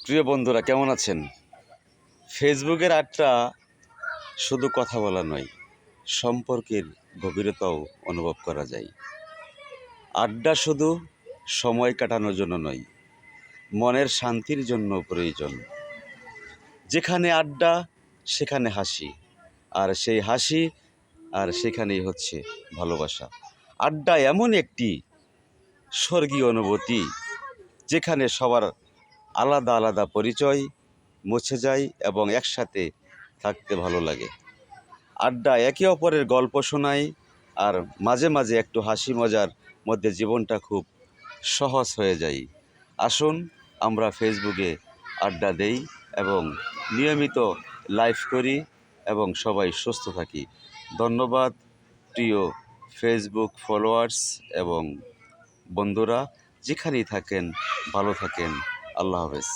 প্রিয় বন্ধুরা, কেমন আছেন? ফেসবুকের আড্ডা শুধু কথা বলা নয়, সম্পর্কের গভীরতাও অনুভব করা যায়। আড্ডা শুধু সময় কাটানোর জন্য নয়, মনের শান্তির জন্য প্রয়োজন। যেখানে আড্ডা সেখানে হাসি, আর সেই হাসি আর সেখানেই হচ্ছে ভালোবাসা। আড্ডা এমন একটি স্বর্গীয় অনুভূতি যেখানে সবার আলাদা আলাদা পরিচয় মুছে যায় এবং একসাথে থাকতে ভালো লাগে। আড্ডা একে অপরের গল্প শোনায়, আর মাঝে মাঝে একটু হাসি মজার মধ্যে জীবনটা খুব সহজ হয়ে যায়। আসুন আমরা ফেসবুকে আড্ডা দেই এবং নিয়মিত লাইভ করি এবং সবাই সুস্থ থাকি। ধন্যবাদ প্রিয় ফেসবুক ফলোয়ার্স এবং বন্ধুরা, যেখানেই থাকেন ভালো থাকেন। আল্লাহ হাফেজ।